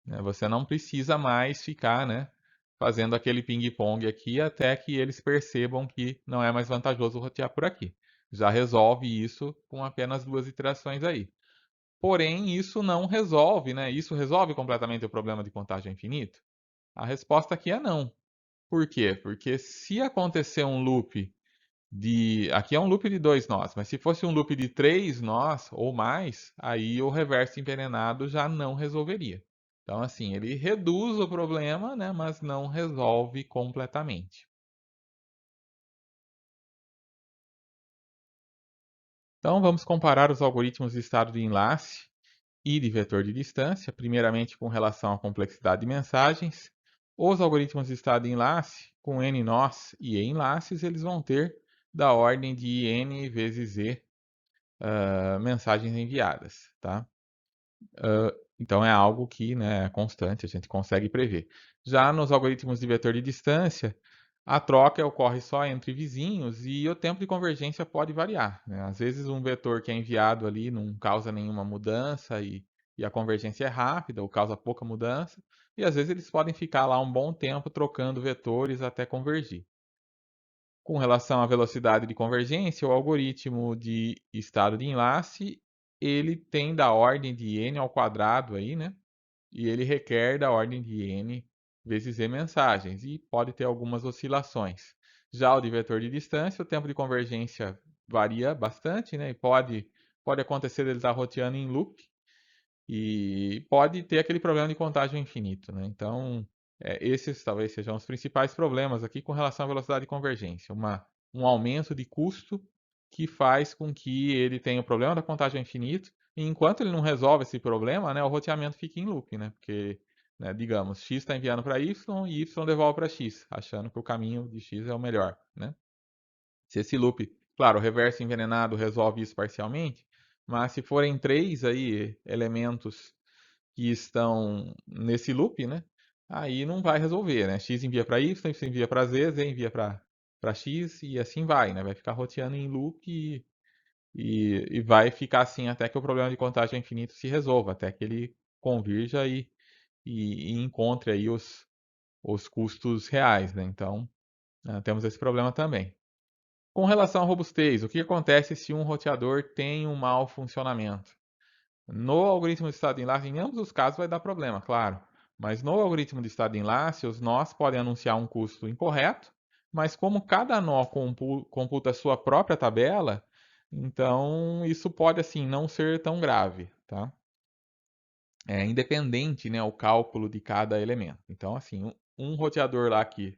Speaker 1: Né? Você não precisa mais ficar, né, fazendo aquele ping-pong aqui até que eles percebam que não é mais vantajoso rotear por aqui. Já resolve isso com apenas duas iterações aí. Porém, isso não resolve, né? Isso resolve completamente o problema de contagem infinito? A resposta aqui é não. Por quê? Porque se acontecer um loop aqui é um loop de dois nós, mas se fosse um loop de três nós ou mais, aí o reverso envenenado já não resolveria. Então, assim, ele reduz o problema, né, mas não resolve completamente. Então, vamos comparar os algoritmos de estado de enlace e de vetor de distância, primeiramente com relação à complexidade de mensagens. Os algoritmos de estado de enlace, com n nós e e enlaces, eles vão ter da ordem de n vezes e mensagens enviadas, tá? Então é algo que, né, é constante, a gente consegue prever. Já nos algoritmos de vetor de distância, a troca ocorre só entre vizinhos e o tempo de convergência pode variar, né? Às vezes um vetor que é enviado ali não causa nenhuma mudança e a convergência é rápida ou causa pouca mudança, e às vezes eles podem ficar lá um bom tempo trocando vetores até convergir. Com relação à velocidade de convergência, o algoritmo de estado de enlace, ele tem da ordem de n ao quadrado aí, né? E ele requer da ordem de n vezes e mensagens e pode ter algumas oscilações. Já o de vetor de distância, o tempo de convergência varia bastante, né? E pode acontecer ele estar roteando em loop, e pode ter aquele problema de contágio infinito, né? Então, esses talvez sejam os principais problemas aqui com relação à velocidade de convergência. Um aumento de custo que faz com que ele tenha o problema da contágio infinito, e enquanto ele não resolve esse problema, né, o roteamento fica em loop, né? Porque, né, digamos, x está enviando para y e y devolve para x, achando que o caminho de x é o melhor, né? Se esse loop, claro, o reverso envenenado resolve isso parcialmente, mas se forem três aí elementos que estão nesse loop, né? Aí não vai resolver, né? X envia para Y, Y envia para Z, Z envia para X e assim vai, né? Vai ficar roteando em loop e vai ficar assim até que o problema de contagem infinito se resolva, até que ele convirja e encontre aí os custos reais, né? Então, temos esse problema também. Com relação à robustez, o que acontece se um roteador tem um mau funcionamento? No algoritmo de estado de enlace, em ambos os casos vai dar problema, claro. Mas no algoritmo de estado de enlace, os nós podem anunciar um custo incorreto, mas como cada nó computa a sua própria tabela, então isso pode assim não ser tão grave, tá? É independente, né, o cálculo de cada elemento. Então, assim, um roteador lá que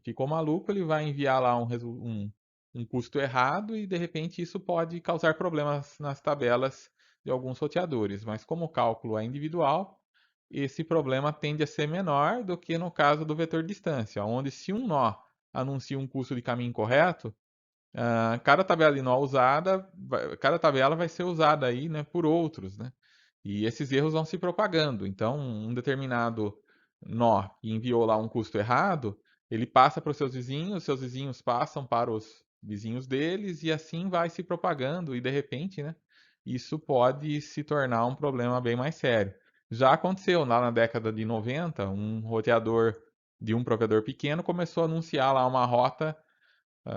Speaker 1: ficou maluco, ele vai enviar lá um custo errado e de repente isso pode causar problemas nas tabelas de alguns roteadores. Mas como o cálculo é individual, esse problema tende a ser menor do que no caso do vetor de distância, onde se um nó anuncia um custo de caminho incorreto, cada tabela de nó usada, cada tabela vai ser usada aí, né, por outros, né? E esses erros vão se propagando. Então, um determinado nó que enviou lá um custo errado, ele passa para os seus vizinhos passam para os vizinhos deles e assim vai se propagando e de repente, né, isso pode se tornar um problema bem mais sério. Já aconteceu lá na década de 90, um roteador de um provedor pequeno começou a anunciar lá uma rota,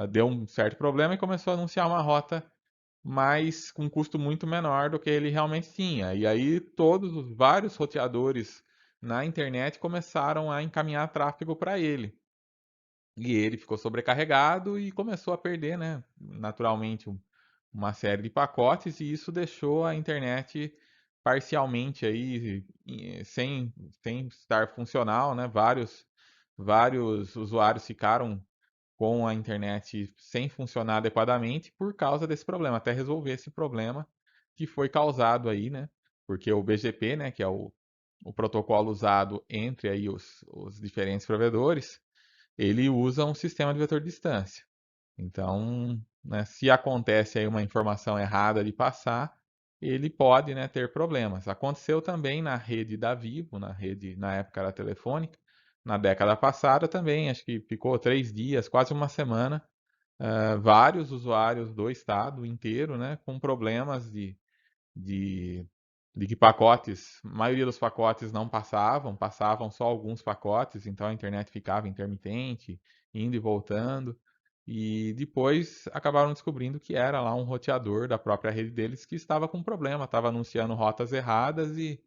Speaker 1: deu um certo problema e começou a anunciar uma rota mas com um custo muito menor do que ele realmente tinha. E aí todos os vários roteadores na internet começaram a encaminhar tráfego para ele. E ele ficou sobrecarregado e começou a perder, né, naturalmente, uma série de pacotes e isso deixou a internet parcialmente aí sem estar funcional, né? Vários usuários ficaram com a internet sem funcionar adequadamente por causa desse problema, até resolver esse problema que foi causado aí, né? Porque o BGP, né, que é o protocolo usado entre aí os diferentes provedores, ele usa um sistema de vetor de distância. Então, né, se acontece aí uma informação errada de passar, ele pode, né, ter problemas. Aconteceu também na rede da Vivo, na rede, na época era telefônica, na década passada também, acho que ficou 3 dias, quase uma semana, vários usuários do estado inteiro, né, com problemas de, de que pacotes, a maioria dos pacotes não passavam, passavam só alguns pacotes, então a internet ficava intermitente, indo e voltando. E depois acabaram descobrindo que era lá um roteador da própria rede deles que estava com problema, estava anunciando rotas erradas e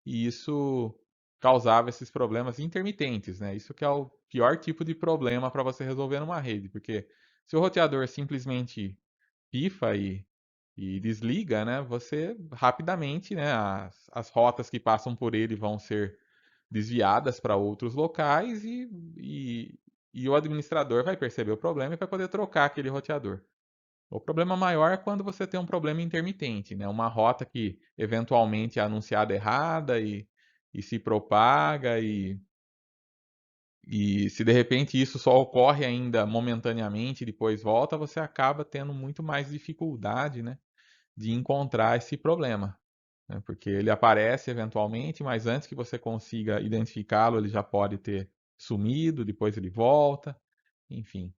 Speaker 1: isso causava esses problemas intermitentes, né? Isso que é o pior tipo de problema para você resolver numa rede, porque se o roteador simplesmente pifa e desliga, né, você rapidamente, né, as rotas que passam por ele vão ser desviadas para outros locais e o administrador vai perceber o problema e vai poder trocar aquele roteador. O problema maior é quando você tem um problema intermitente, né, uma rota que eventualmente é anunciada errada e se propaga e se de repente isso só ocorre ainda momentaneamente e depois volta, você acaba tendo muito mais dificuldade, né, de encontrar esse problema, né? Porque ele aparece eventualmente, mas antes que você consiga identificá-lo, ele já pode ter sumido, depois ele volta, enfim.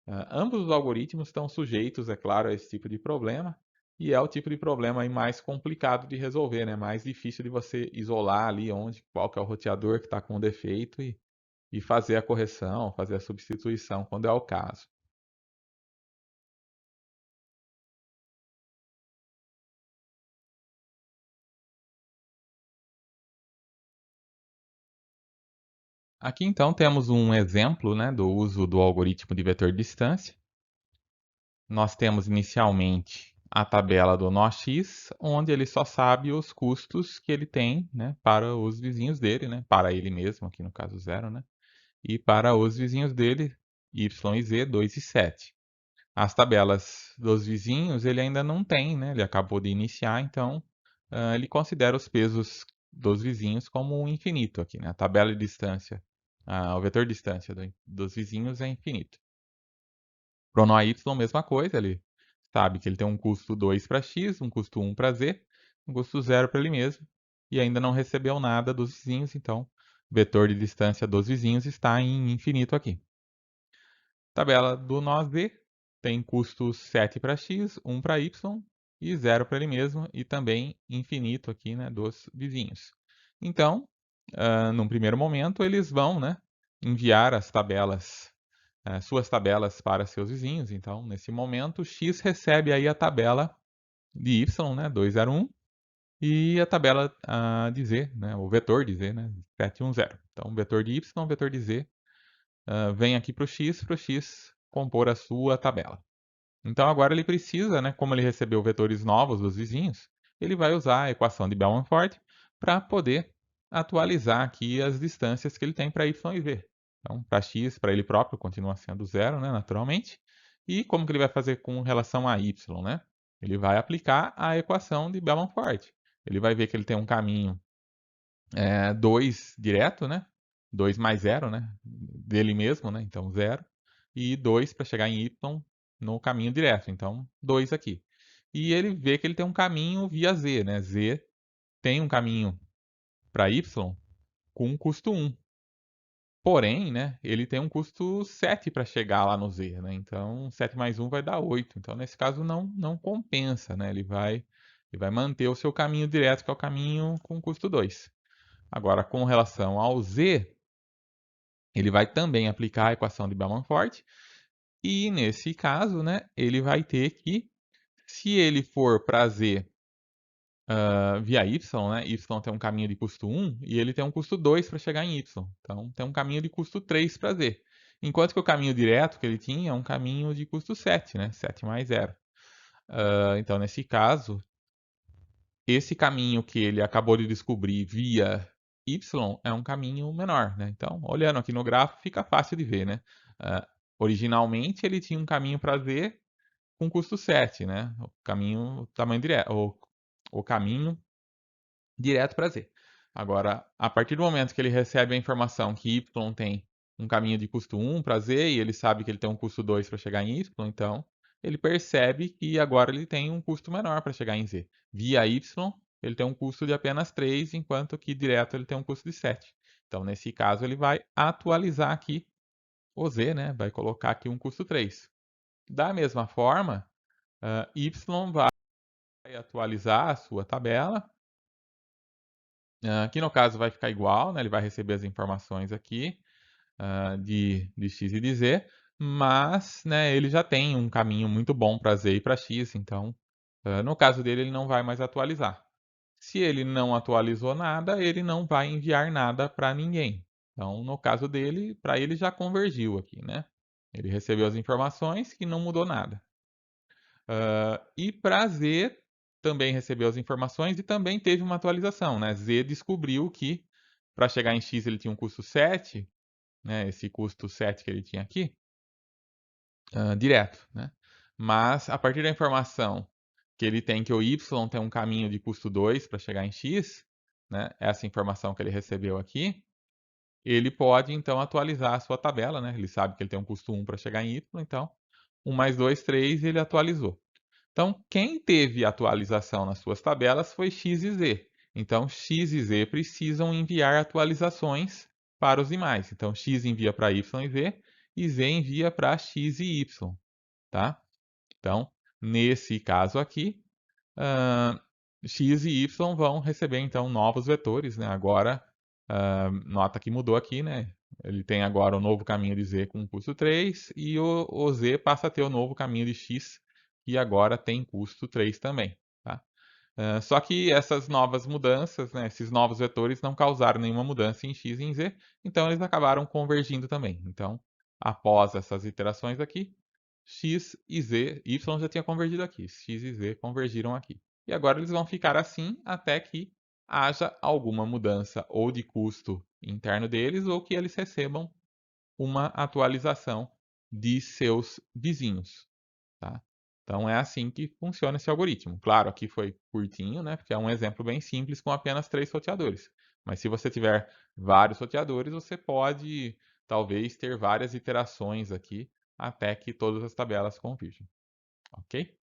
Speaker 1: Ambos os algoritmos estão sujeitos, é claro, a esse tipo de problema, e é o tipo de problema aí mais complicado de resolver, né? Mais difícil de você isolar ali qual que é o roteador que está com defeito e fazer a correção, fazer a substituição quando é o caso. Aqui então temos um exemplo, né, do uso do algoritmo de vetor de distância. Nós temos inicialmente a tabela do nó x, onde ele só sabe os custos que ele tem, né, para os vizinhos dele, né, para ele mesmo, aqui no caso 0, né, e para os vizinhos dele, y e z, 2 e 7. As tabelas dos vizinhos ele ainda não tem, né, ele acabou de iniciar, então ele considera os pesos dos vizinhos como um infinito aqui, né, a tabela de distância, o vetor de distância dos vizinhos é infinito. Para o nó y, mesma coisa, ele sabe que ele tem um custo 2 para x, um custo 1 para z, um custo 0 para ele mesmo, e ainda não recebeu nada dos vizinhos, então o vetor de distância dos vizinhos está em infinito aqui. Tabela do nó z tem custo 7 para x, 1 para y e 0 para ele mesmo, e também infinito aqui, né, dos vizinhos. Então, num primeiro momento, eles vão, né, enviar as tabelas suas tabelas para seus vizinhos. Então, nesse momento, x recebe aí a tabela de y, né, 201, e a tabela de z, né, o vetor de z, né, 710. Então, o vetor de y, o vetor de z, vem aqui para o x compor a sua tabela. Então, agora ele precisa, né, como ele recebeu vetores novos dos vizinhos, ele vai usar a equação de Bellman-Ford para poder atualizar aqui as distâncias que ele tem para y e z. Então, para x, para ele próprio, continua sendo zero, né, naturalmente. E como que ele vai fazer com relação a y, né? Ele vai aplicar a equação de Bellman-Ford. Ele vai ver que ele tem um caminho 2 direto, né? 2 mais zero, né? Dele mesmo, né? Então, zero. E 2 para chegar em y no caminho direto. Então, 2 aqui. E ele vê que ele tem um caminho via z, né? Z tem um caminho para y com um custo 1. Porém, né, ele tem um custo 7 para chegar lá no z, né? Então, 7 mais 1 vai dar 8. Então, nesse caso, não compensa, né? Ele vai manter o seu caminho direto, que é o caminho com custo 2. Agora, com relação ao z, ele vai também aplicar a equação de Bellman-Ford. E, nesse caso, né, ele vai ter que, se ele for para z via y, né? Y tem um caminho de custo 1 e ele tem um custo 2 para chegar em y. Então, tem um caminho de custo 3 para z. Enquanto que o caminho direto que ele tinha é um caminho de custo 7, né? 7 mais 0. Então, nesse caso, esse caminho que ele acabou de descobrir via y é um caminho menor, né? Então, olhando aqui no gráfico, fica fácil de ver, né? Originalmente ele tinha um caminho para Z com custo 7, né? O caminho, o tamanho direto, o caminho direto para Z. Agora, a partir do momento que ele recebe a informação que Y tem um caminho de custo 1 para Z e ele sabe que ele tem um custo 2 para chegar em Y, então ele percebe que agora ele tem um custo menor para chegar em Z. Via Y, ele tem um custo de apenas 3, enquanto que direto ele tem um custo de 7. Então, nesse caso, ele vai atualizar aqui o Z, né? Vai colocar aqui um custo 3. Da mesma forma, Y vai atualizar a sua tabela, que no caso vai ficar igual, né? Ele vai receber as informações aqui de x e de z, mas né, ele já tem um caminho muito bom para z e para x, então no caso dele ele não vai mais atualizar. Se ele não atualizou nada, ele não vai enviar nada para ninguém. Então, no caso dele, para ele já convergiu aqui, né? Ele recebeu as informações que não mudou nada. E para Z também recebeu as informações e também teve uma atualização, né? Z descobriu que para chegar em X ele tinha um custo 7, né? Esse custo 7 que ele tinha aqui, direto, né? Mas a partir da informação que ele tem que o Y tem um caminho de custo 2 para chegar em X, né? Essa informação que ele recebeu aqui, ele pode então atualizar a sua tabela, né? Ele sabe que ele tem um custo 1 para chegar em Y, então 1 mais 2, 3, ele atualizou. Então, quem teve atualização nas suas tabelas foi X e Z. Então, X e Z precisam enviar atualizações para os demais. Então, X envia para Y e Z envia para X e Y, tá? Então, nesse caso aqui, uh, X e Y vão receber, então, novos vetores, né? Agora, nota que mudou aqui, né? Ele tem agora o novo caminho de Z com custo 3 e o Z passa a ter o novo caminho de X, que agora tem custo 3 também, tá? Só que essas novas mudanças, né, esses novos vetores não causaram nenhuma mudança em X e em Z, então eles acabaram convergindo também. Então, após essas iterações aqui, X e Z, Y já tinha convergido aqui, X e Z convergiram aqui. E agora eles vão ficar assim até que haja alguma mudança ou de custo interno deles ou que eles recebam uma atualização de seus vizinhos, tá? Então é assim que funciona esse algoritmo. Claro, aqui foi curtinho, né? Porque é um exemplo bem simples com apenas 3 roteadores. Mas se você tiver vários roteadores, você pode talvez ter várias iterações aqui até que todas as tabelas convirjam. Ok?